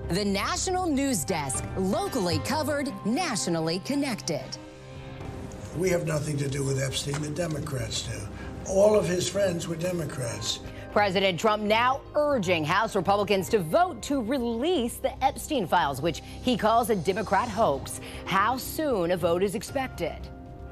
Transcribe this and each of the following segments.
The National News Desk, locally covered, nationally connected. We have nothing to do with Epstein, the Democrats do. All of his friends were Democrats. President Trump now urging House Republicans to vote to release the Epstein files, which he calls a Democrat hoax. How soon a vote is expected?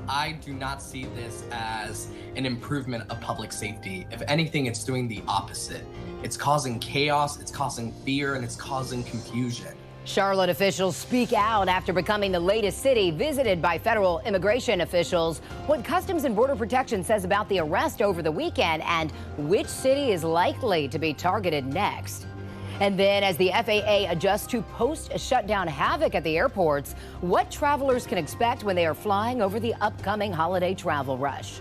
I do not see this as an improvement of public safety. If anything, it's doing the opposite. It's causing chaos, it's causing fear, and it's causing confusion. Charlotte officials speak out after becoming the latest city visited by federal immigration officials. What Customs and Border Protection says about the arrest over the weekend and which city is likely to be targeted next. And then as the FAA adjusts to post-shutdown havoc at the airports, what travelers can expect when they are flying over the upcoming holiday travel rush.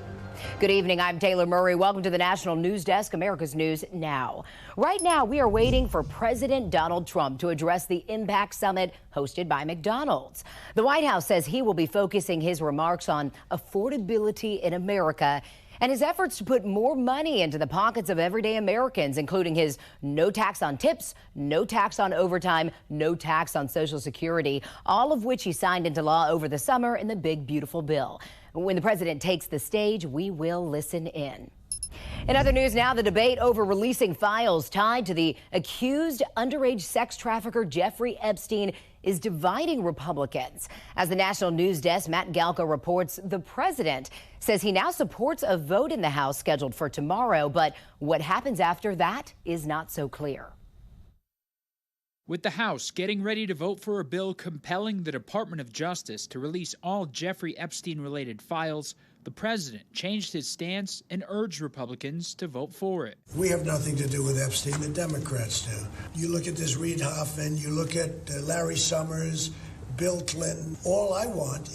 Good evening, I'm Taylor Murray. Welcome to the National News Desk, America's News Now. Right now, we are waiting for President Donald Trump to address the Impact Summit hosted by McDonald's. The White House says he will be focusing his remarks on affordability in America and his efforts to put more money into the pockets of everyday Americans, including his no tax on tips, no tax on overtime, no tax on Social Security, all of which he signed into law over the summer in the big, beautiful bill. When the president takes the stage, we will listen in. In other news now, the debate over releasing files tied to the accused underage sex trafficker Jeffrey Epstein is dividing Republicans. As the National News Desk, Matt Galka reports, the president says he now supports a vote in the House scheduled for tomorrow, but what happens after that is not so clear. With the House getting ready to vote for a bill compelling the Department of Justice to release all Jeffrey Epstein-related files, the president changed his stance and urged Republicans to vote for it. We have nothing to do with Epstein, the Democrats do. You look at this Reid Hoffman, you look at Larry Summers, Bill Clinton. All I want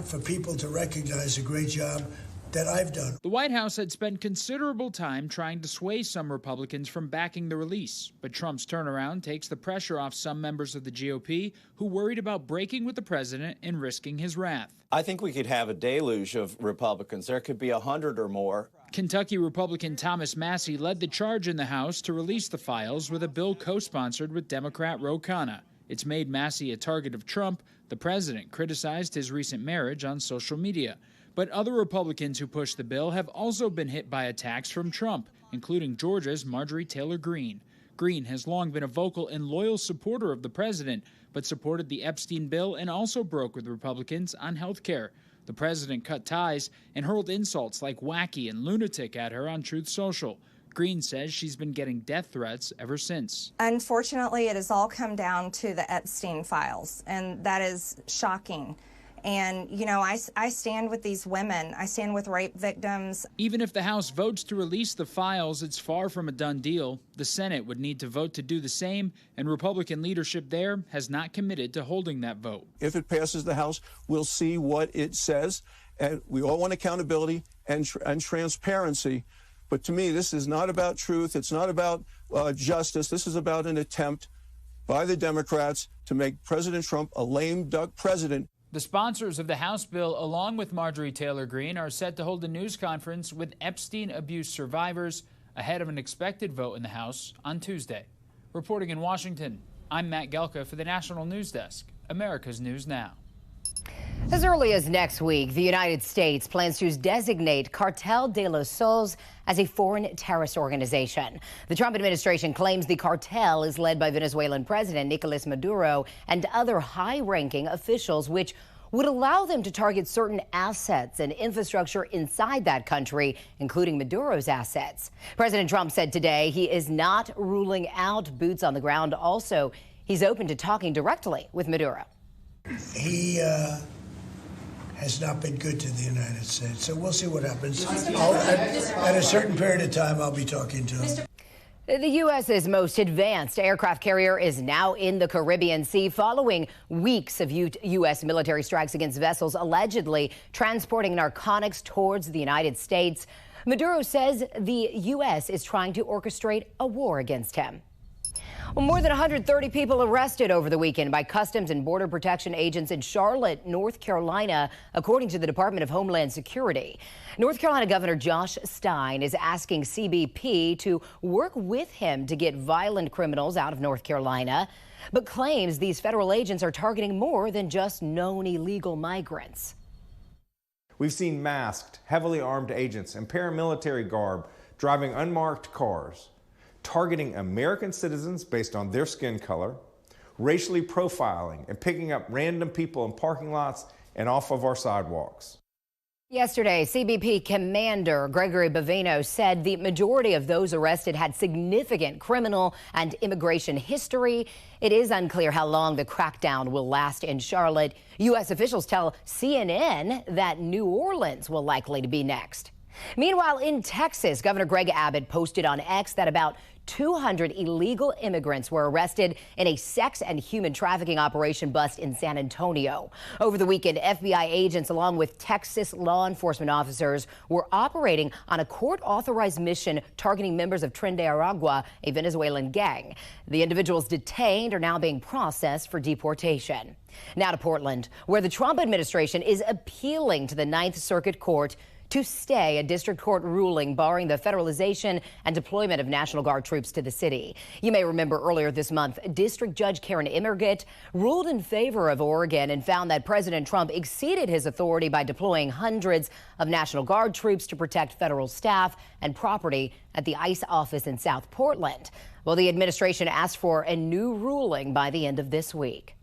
for people to recognize the great job that I've done. The White House had spent considerable time trying to sway some Republicans from backing the release, but Trump's turnaround takes the pressure off some members of the GOP who worried about breaking with the president and risking his wrath. I think we could have a deluge of Republicans. There could be 100 or more. Kentucky Republican Thomas Massie led the charge in the House to release the files with a bill co-sponsored with Democrat Ro Khanna. It's made Massie a target of Trump. The president criticized his recent marriage on social media. But other Republicans who pushed the bill have also been hit by attacks from Trump, including Georgia's Marjorie Taylor Greene. Greene has long been a vocal and loyal supporter of the president, but supported the Epstein bill and also broke with Republicans on health care. The president cut ties and hurled insults like wacky and lunatic at her on Truth Social. Greene says she's been getting death threats ever since. Unfortunately, it has all come down to the Epstein files, and that is shocking. And, you know, I stand with these women. I stand with rape victims. Even if the House votes to release the files, it's far from a done deal. The Senate would need to vote to do the same, and Republican leadership there has not committed to holding that vote. If it passes the House, we'll see what it says. And we all want accountability and transparency. But to me, this is not about truth. It's not about justice. This is about an attempt by the Democrats to make President Trump a lame duck president. The sponsors of the House bill, along with Marjorie Taylor Greene, are set to hold a news conference with Epstein abuse survivors ahead of an expected vote in the House on Tuesday. Reporting in Washington, I'm Matt Gelka for the National News Desk, America's News Now. As early as next week, the United States plans to designate Cartel de los Soles as a foreign terrorist organization. The Trump administration claims the cartel is led by Venezuelan President Nicolas Maduro and other high-ranking officials, which would allow them to target certain assets and infrastructure inside that country, including Maduro's assets. President Trump said today he is not ruling out boots on the ground. Also, he's open to talking directly with Maduro. He has not been good to the United States, so we'll see what happens. At a certain period of time, I'll be talking to him. The U.S.'s most advanced aircraft carrier is now in the Caribbean Sea following weeks of U.S. military strikes against vessels allegedly transporting narcotics towards the United States. Maduro says the U.S. is trying to orchestrate a war against him. Well, more than 130 people arrested over the weekend by Customs and Border Protection agents in Charlotte, North Carolina, according to the Department of Homeland Security. North Carolina Governor Josh Stein is asking CBP to work with him to get violent criminals out of North Carolina, but claims these federal agents are targeting more than just known illegal migrants. We've seen masked, heavily armed agents in paramilitary garb driving unmarked cars, targeting American citizens based on their skin color, racially profiling and picking up random people in parking lots and off of our sidewalks. Yesterday, CBP Commander Gregory Bavino said the majority of those arrested had significant criminal and immigration history. It is unclear how long the crackdown will last in Charlotte. U.S. officials tell CNN that New Orleans will likely to be next. Meanwhile, in Texas, Governor Greg Abbott posted on X that about 200 illegal immigrants were arrested in a sex and human trafficking operation bust in San Antonio. Over the weekend, FBI agents, along with Texas law enforcement officers, were operating on a court-authorized mission targeting members of Tren de Aragua, a Venezuelan gang. The individuals detained are now being processed for deportation. Now to Portland, where the Trump administration is appealing to the Ninth Circuit Court to stay a district court ruling barring the federalization and deployment of National Guard troops to the city. You may remember earlier this month, District Judge Karen Immergitt ruled in favor of Oregon and found that President Trump exceeded his authority by deploying hundreds of National Guard troops to protect federal staff and property at the ICE office in South Portland. Well, the administration asked for a new ruling by the end of this week.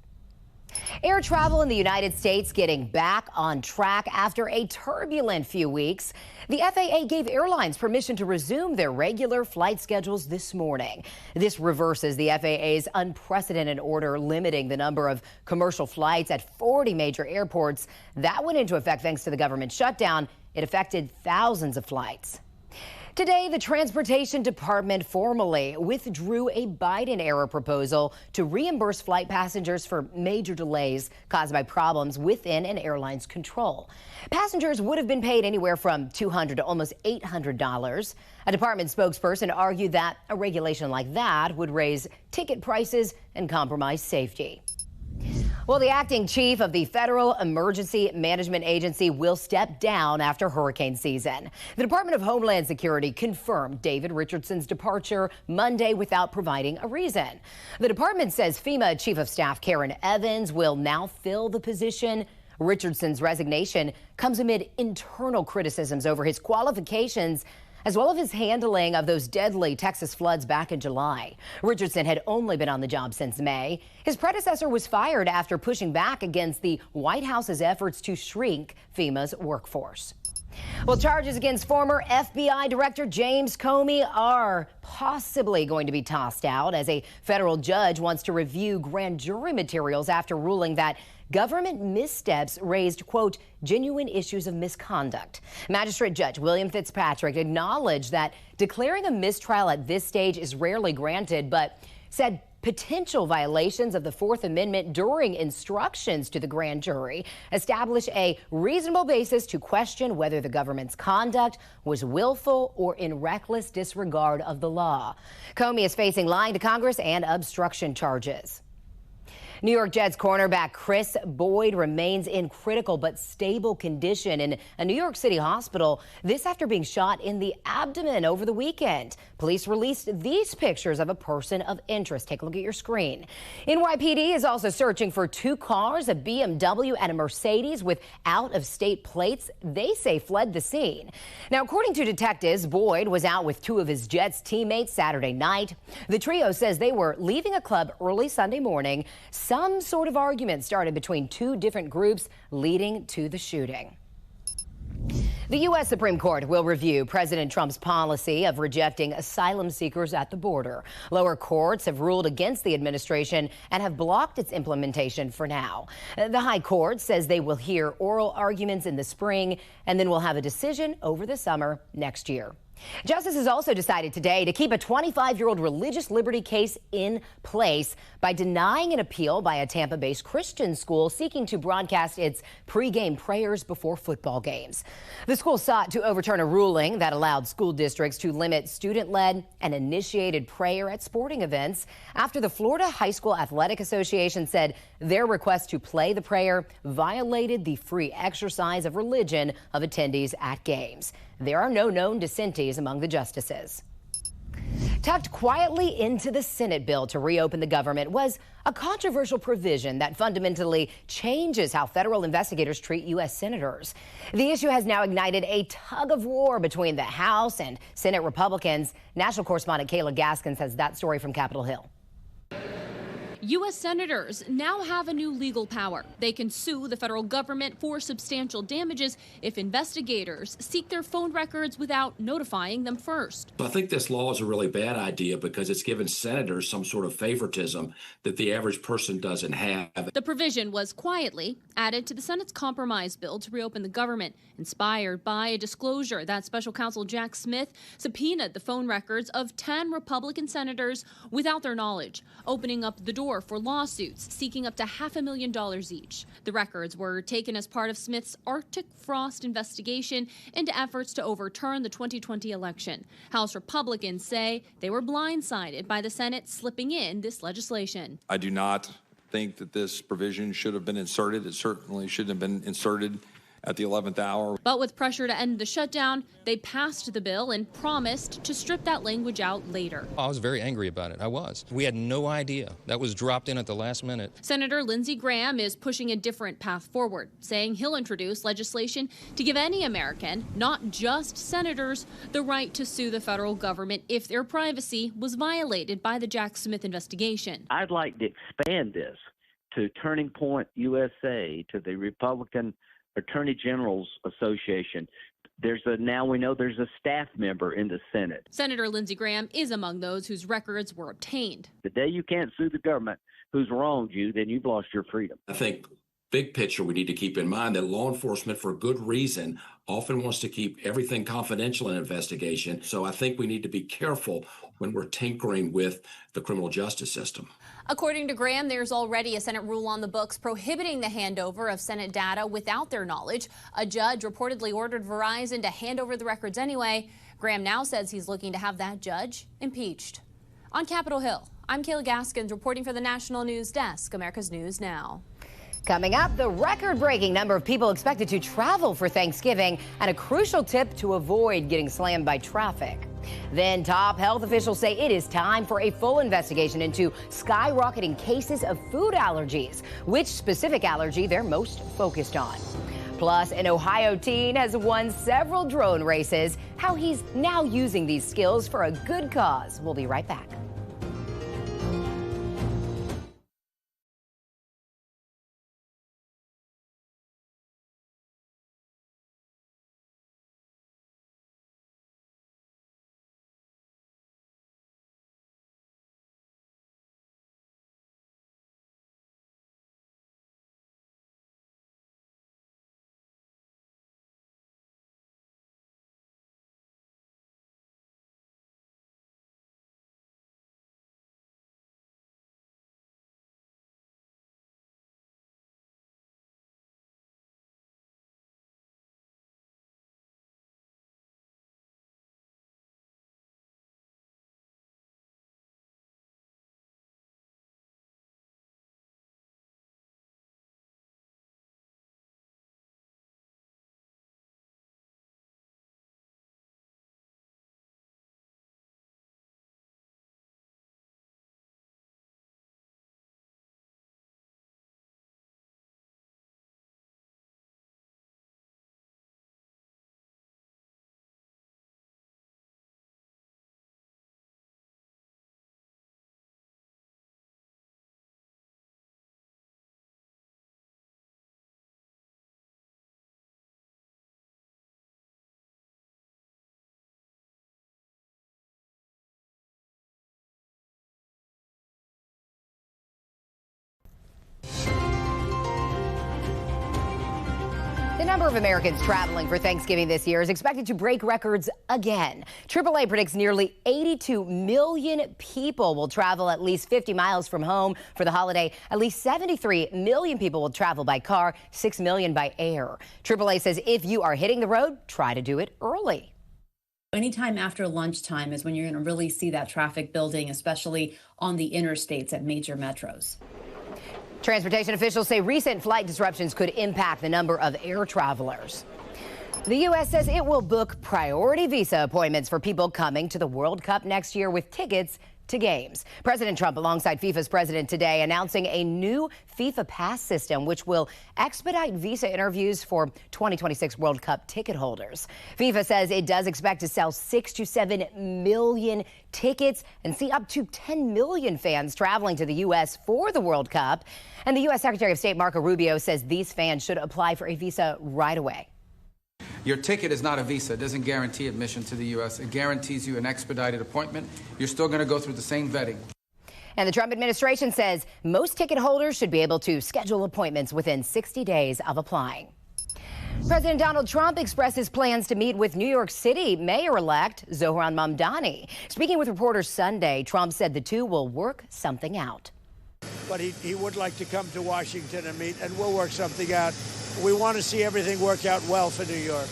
Air travel in the United States getting back on track after a turbulent few weeks. The FAA gave airlines permission to resume their regular flight schedules this morning. This reverses the FAA's unprecedented order limiting the number of commercial flights at 40 major airports. That went into effect thanks to the government shutdown. It affected thousands of flights. Today, the Transportation Department formally withdrew a Biden-era proposal to reimburse flight passengers for major delays caused by problems within an airline's control. Passengers would have been paid anywhere from $200 to almost $800. A department spokesperson argued that a regulation like that would raise ticket prices and compromise safety. Well, the acting chief of the Federal Emergency Management Agency will step down after hurricane season. The Department of Homeland Security confirmed David Richardson's departure Monday without providing a reason. The department says FEMA Chief of Staff Karen Evans will now fill the position. Richardson's resignation comes amid internal criticisms over his qualifications as well as his handling of those deadly Texas floods back in July. Richardson had only been on the job since May. His predecessor was fired after pushing back against the White House's efforts to shrink FEMA's workforce. Well, charges against former FBI Director James Comey are possibly going to be tossed out as a federal judge wants to review grand jury materials after ruling that government missteps raised, quote, genuine issues of misconduct. Magistrate Judge William Fitzpatrick acknowledged that declaring a mistrial at this stage is rarely granted, but said potential violations of the Fourth Amendment during instructions to the grand jury establish a reasonable basis to question whether the government's conduct was willful or in reckless disregard of the law. Comey is facing lying to Congress and obstruction charges. New York Jets cornerback Chris Boyd remains in critical but stable condition in a New York City hospital. This after being shot in the abdomen over the weekend. Police released these pictures of a person of interest. Take a look at your screen. NYPD is also searching for two cars, a BMW and a Mercedes with out-of-state plates they say fled the scene. Now, according to detectives, Boyd was out with two of his Jets teammates Saturday night. The trio says they were leaving a club early Sunday morning. Some sort of argument started between two different groups, leading to the shooting. The U.S. Supreme Court will review President Trump's policy of rejecting asylum seekers at the border. Lower courts have ruled against the administration and have blocked its implementation for now. The High Court says they will hear oral arguments in the spring and then will have a decision over the summer next year. Justices also decided today to keep a 25-year-old religious liberty case in place by denying an appeal by a Tampa-based Christian school seeking to broadcast its pregame prayers before football games. The school sought to overturn a ruling that allowed school districts to limit student-led and initiated prayer at sporting events after the Florida High School Athletic Association said their request to play the prayer violated the free exercise of religion of attendees at games. There are no known dissentees among the justices. Tucked quietly into the Senate bill to reopen the government was a controversial provision that fundamentally changes how federal investigators treat U.S. senators. The issue has now ignited a tug of war between the House and Senate Republicans. National correspondent Kayla Gaskins has that story from Capitol Hill. U.S. senators now have a new legal power. They can sue the federal government for substantial damages if investigators seek their phone records without notifying them first. I think this law is a really bad idea because it's given senators some sort of favoritism that the average person doesn't have. The provision was quietly added to the Senate's compromise bill to reopen the government, inspired by a disclosure that Special Counsel Jack Smith subpoenaed the phone records of 10 Republican senators without their knowledge, opening up the door for lawsuits seeking up to $500,000 each. The records were taken as part of Smith's Arctic frost investigation into efforts to overturn the 2020 election. House Republicans say they were blindsided by the Senate slipping in this legislation. I do not think that this provision should have been inserted. It certainly shouldn't have been inserted at the 11th hour. But with pressure to end the shutdown, they passed the bill and promised to strip that language out later. I was very angry about it. I was. We had no idea. That was dropped in at the last minute. Senator Lindsey Graham is pushing a different path forward, saying he'll introduce legislation to give any American, not just senators, the right to sue the federal government if their privacy was violated by the Jack Smith investigation. I'd like to expand this to Turning Point USA, to the Republican Attorney General's Association. Now we know there's a staff member in the Senate. Senator Lindsey Graham is among those whose records were obtained. The day you can't sue the government who's wronged you, then you've lost your freedom. I think big picture, we need to keep in mind that law enforcement, for good reason, often wants to keep everything confidential in an investigation. So I think we need to be careful when we're tinkering with the criminal justice system. According to Graham, there's already a Senate rule on the books prohibiting the handover of Senate data without their knowledge. A judge reportedly ordered Verizon to hand over the records anyway. Graham now says he's looking to have that judge impeached. On Capitol Hill, I'm Kayla Gaskins reporting for the National News Desk, America's News Now. Coming up, the record-breaking number of people expected to travel for Thanksgiving and a crucial tip to avoid getting slammed by traffic. Then top health officials say it is time for a full investigation into skyrocketing cases of food allergies, which specific allergy they're most focused on. Plus, an Ohio teen has won several drone races, how he's now using these skills for a good cause. We'll be right back. of Americans traveling for Thanksgiving this year is expected to break records again. AAA predicts nearly 82 million people will travel at least 50 miles from home for the holiday. At least 73 million people will travel by car, 6 million by air. AAA says if you are hitting the road, try to do it early. Anytime after lunchtime is when you're going to really see that traffic building, especially on the interstates at major metros. Transportation officials say recent flight disruptions could impact the number of air travelers. The U.S. says it will book priority visa appointments for people coming to the World Cup next year with tickets to games. President Trump, alongside FIFA's president today, announcing a new FIFA Pass system, which will expedite visa interviews for 2026 World Cup ticket holders. FIFA says it does expect to sell 6 to 7 million tickets and see up to 10 million fans traveling to the U.S. for the World Cup. And the U.S. Secretary of State Marco Rubio says these fans should apply for a visa right away. Your ticket is not a visa. It doesn't guarantee admission to the U.S. It guarantees you an expedited appointment. You're still going to go through the same vetting. And the Trump administration says most ticket holders should be able to schedule appointments within 60 days of applying. President Donald Trump expresses plans to meet with New York City Mayor-elect Zohran Mamdani. Speaking with reporters Sunday, Trump said the two will work something out. But he would like to come to Washington and meet, and we'll work something out. We want to see everything work out well for New York.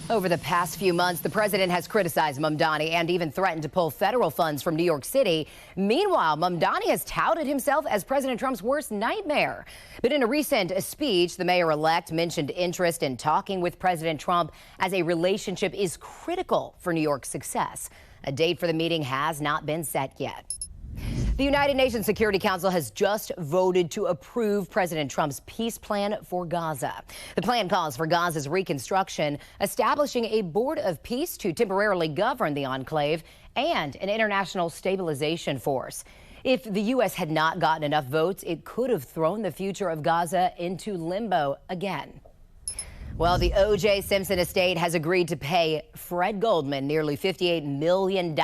Over the past few months, the president has criticized Mamdani and even threatened to pull federal funds from New York City. Meanwhile, Mamdani has touted himself as President Trump's worst nightmare. But in a recent speech, the mayor-elect mentioned interest in talking with President Trump as a relationship is critical for New York's success. A date for the meeting has not been set yet. The United Nations Security Council has just voted to approve President Trump's peace plan for Gaza. The plan calls for Gaza's reconstruction, establishing a board of peace to temporarily govern the enclave, and an international stabilization force. If the U.S. had not gotten enough votes, it could have thrown the future of Gaza into limbo again. Well, the O.J. Simpson estate has agreed to pay Fred Goldman nearly $58 million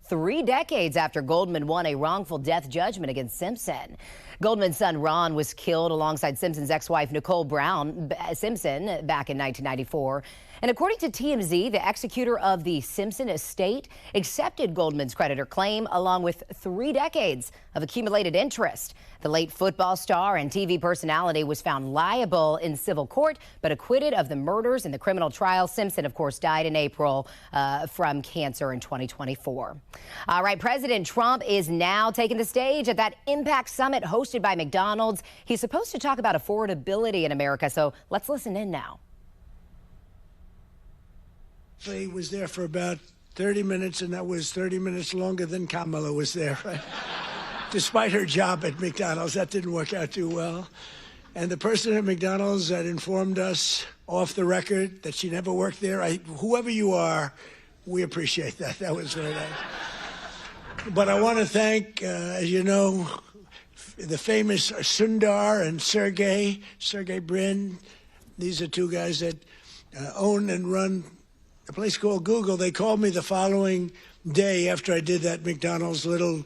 3 decades after Goldman won a wrongful death judgment against Simpson. Goldman's son Ron was killed alongside Simpson's ex-wife Nicole Brown Simpson back in 1994. And according to TMZ, the executor of the Simpson estate accepted Goldman's creditor claim along with 3 decades of accumulated interest. The late football star and TV personality was found liable in civil court, but acquitted of the murders in the criminal trial. Simpson, of course, died in April from cancer in 2024. All right, President Trump is now taking the stage at that Impact Summit hosted by McDonald's. He's supposed to talk about affordability in America, so let's listen in now. He was there for about 30 minutes, and that was 30 minutes longer than Kamala was there. Right? Despite her job at McDonald's, that didn't work out too well. And the person at McDonald's that informed us off the record that she never worked there, whoever you are, we appreciate that. That was very nice. But I want to thank, as you know, the famous Sundar and Sergey Brin. These are 2 guys that own and run a place called Google. They called me the following day after I did that McDonald's little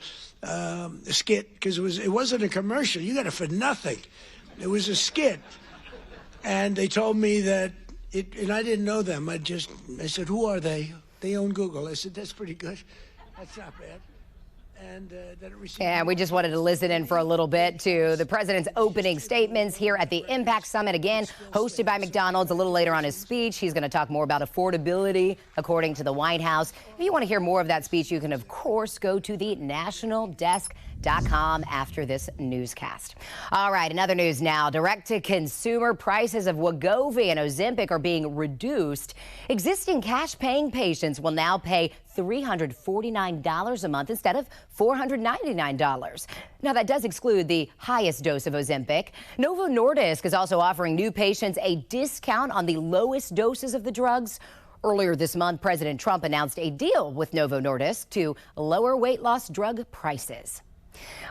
skit, because it wasn't a commercial. You got it for nothing. It was a skit. And they told me that, and I didn't know them. I said, who are they? They own Google. I said, that's pretty good. That's not bad. And we just wanted to listen in for a little bit to the president's opening statements here at the Impact Summit, again, hosted by McDonald's. A little later on his speech, he's going to talk more about affordability, according to the White House. If you want to hear more of that speech, you can, of course, go to the nationaldesk.com after this newscast. All right, another news now. Direct-to-consumer prices of Wegovy and Ozempic are being reduced. Existing cash-paying patients will now pay $349 a month instead of $499. Now, that does exclude the highest dose of Ozempic. Novo Nordisk is also offering new patients a discount on the lowest doses of the drugs. Earlier this month, President Trump announced a deal with Novo Nordisk to lower weight loss drug prices.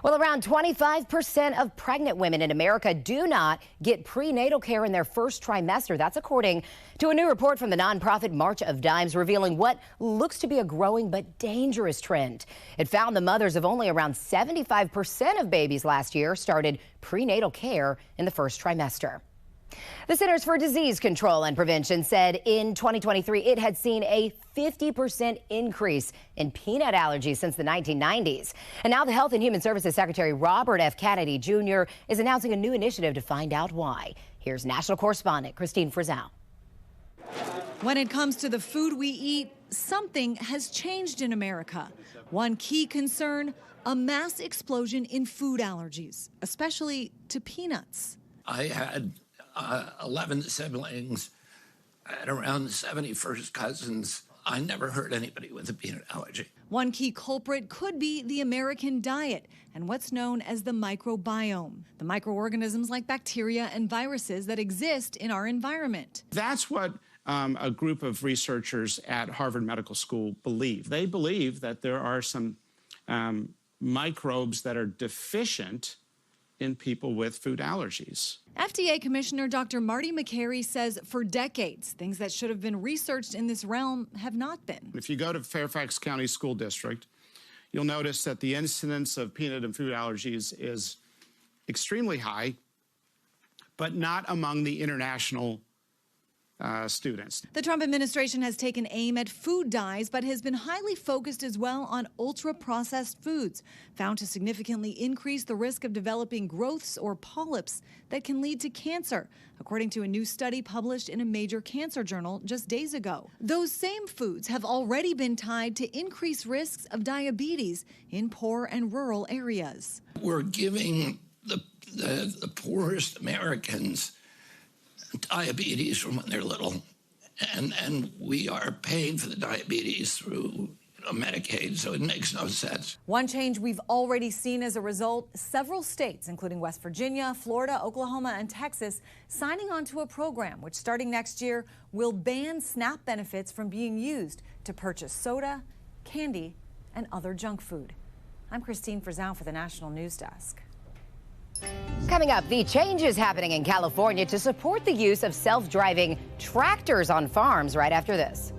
Well, around 25% of pregnant women in America do not get prenatal care in their first trimester. That's according to a new report from the nonprofit March of Dimes, revealing what looks to be a growing but dangerous trend. It found the mothers of only around 75% of babies last year started prenatal care in the first trimester. The Centers for Disease Control and Prevention said in 2023 it had seen a 50% increase in peanut allergies since the 1990s. And now the Health and Human Services Secretary Robert F. Kennedy Jr. is announcing a new initiative to find out why. Here's national correspondent Christine Frizzell. When it comes to the food we eat, something has changed in America. One key concern, a mass explosion in food allergies, especially to peanuts. I had 11 siblings and around 70 first cousins. I never heard anybody with a peanut allergy. One key culprit could be the American diet and what's known as the microbiome, the microorganisms like bacteria and viruses that exist in our environment. That's what a group of researchers at Harvard Medical School believe. They believe that there are some microbes that are deficient in people with food allergies. FDA Commissioner Dr. Marty McCary says for decades, things that should have been researched in this realm have not been. If you go to Fairfax County School District, you'll notice that the incidence of peanut and food allergies is extremely high, but not among the international students. The Trump administration has taken aim at food dyes, but has been highly focused as well on ultra-processed foods, found to significantly increase the risk of developing growths or polyps that can lead to cancer, according to a new study published in a major cancer journal just days ago. Those same foods have already been tied to increased risks of diabetes in poor and rural areas. We're giving the poorest Americans diabetes from when they're little, and we are paying for the diabetes through Medicaid, so it makes no sense. One change we've already seen as a result, several states, including West Virginia, Florida, Oklahoma, and Texas, signing on to a program which, starting next year, will ban SNAP benefits from being used to purchase soda, candy, and other junk food. I'm Christine Frizzell for the National News Desk. Coming up, the changes happening in California to support the use of self-driving tractors on farms right after this.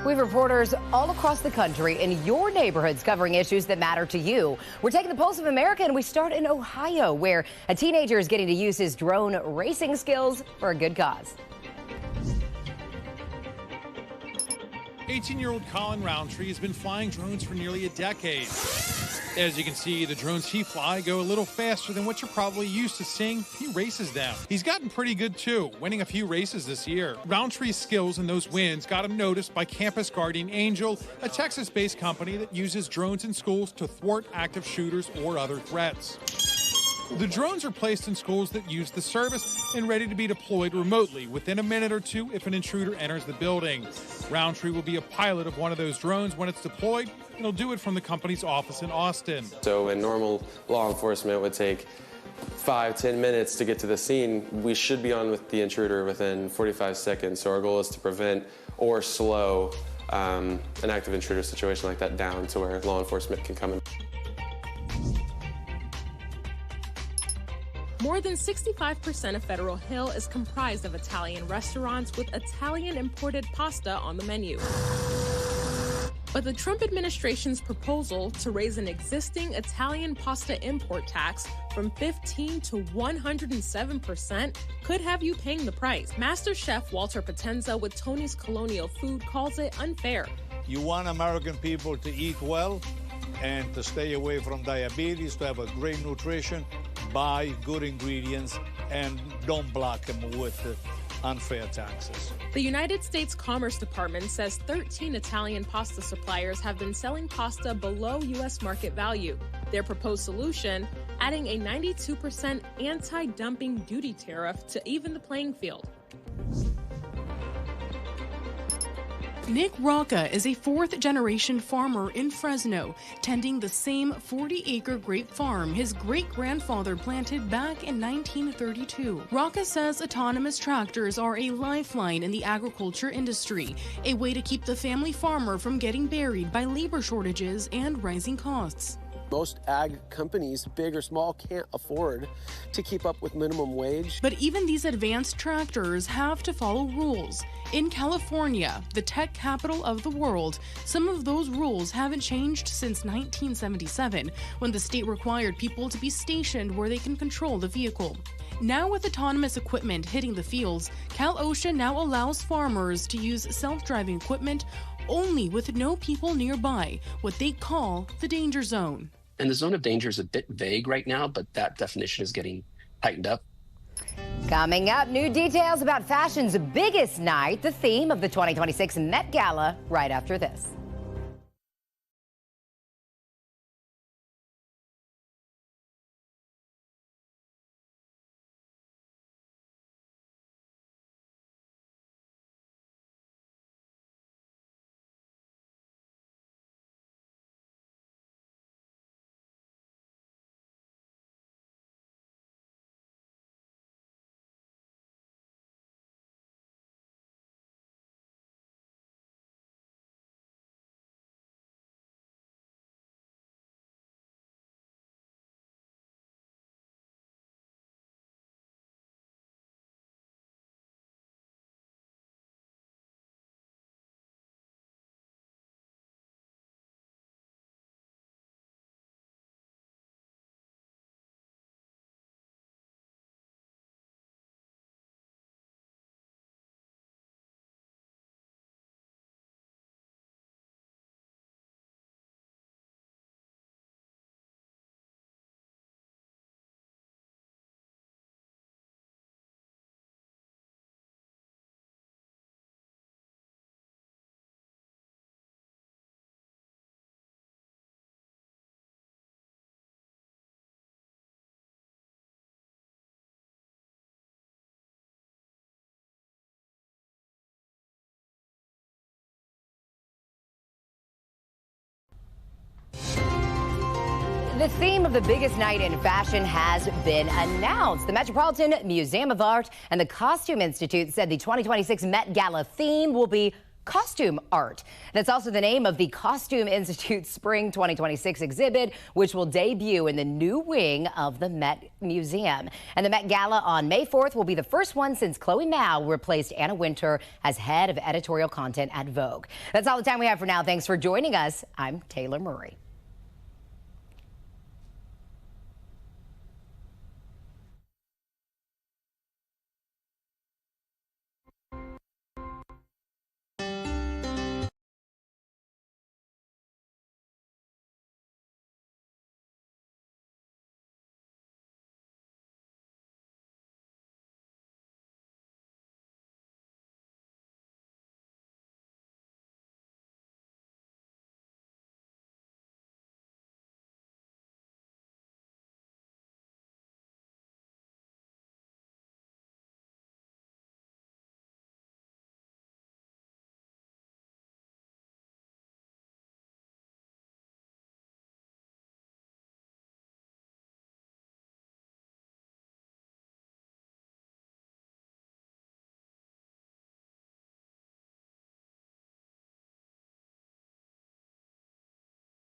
We have reporters all across the country in your neighborhoods covering issues that matter to you. We're taking the pulse of America, and we start in Ohio, where a teenager is getting to use his drone racing skills for a good cause. 18-year-old Colin Roundtree has been flying drones for nearly a decade. As you can see, the drones he flies go a little faster than what you're probably used to seeing. He races them. He's gotten pretty good too, winning a few races this year. Roundtree's skills in those wins got him noticed by Campus Guardian Angel, a Texas-based company that uses drones in schools to thwart active shooters or other threats. The drones are placed in schools that use the service and ready to be deployed remotely within a minute or two if an intruder enters the building. Roundtree will be a pilot of one of those drones when it's deployed, and he'll do it from the company's office in Austin. So when normal law enforcement would take 5-10 minutes to get to the scene, we should be on with the intruder within 45 seconds. So our goal is to prevent or slow an active intruder situation like that down to where law enforcement can come in. More than 65% of Federal Hill is comprised of Italian restaurants with Italian imported pasta on the menu. But the Trump administration's proposal to raise an existing Italian pasta import tax from 15 to 107% could have you paying the price. Master Chef Walter Potenza with Tony's Colonial Food calls it unfair. You want American people to eat well and to stay away from diabetes, to have a great nutrition, buy good ingredients, and don't block them with unfair taxes. The United States Commerce Department says 13 Italian pasta suppliers have been selling pasta below U.S. market value. Their proposed solution, adding a 92% anti-dumping duty tariff to even the playing field. Nick Rocca is a fourth-generation farmer in Fresno, tending the same 40-acre grape farm his great-grandfather planted back in 1932. Rocca says autonomous tractors are a lifeline in the agriculture industry, a way to keep the family farmer from getting buried by labor shortages and rising costs. Most ag companies, big or small, can't afford to keep up with minimum wage. But even these advanced tractors have to follow rules. In California, the tech capital of the world, some of those rules haven't changed since 1977, when the state required people to be stationed where they can control the vehicle. Now with autonomous equipment hitting the fields, Cal OSHA now allows farmers to use self-driving equipment only with no people nearby, what they call the danger zone. And the zone of danger is a bit vague right now, but that definition is getting tightened up. Coming up, new details about fashion's biggest night, the theme of the 2026 Met Gala, right after this. The theme of the biggest night in fashion has been announced. The Metropolitan Museum of Art and the Costume Institute said the 2026 Met Gala theme will be costume art. That's also the name of the Costume Institute's Spring 2026 exhibit, which will debut in the new wing of the Met Museum. And the Met Gala on May 4th will be the first one since Chloe Mao replaced Anna Wintour as head of editorial content at Vogue. That's all the time we have for now. Thanks for joining us. I'm Taylor Murray.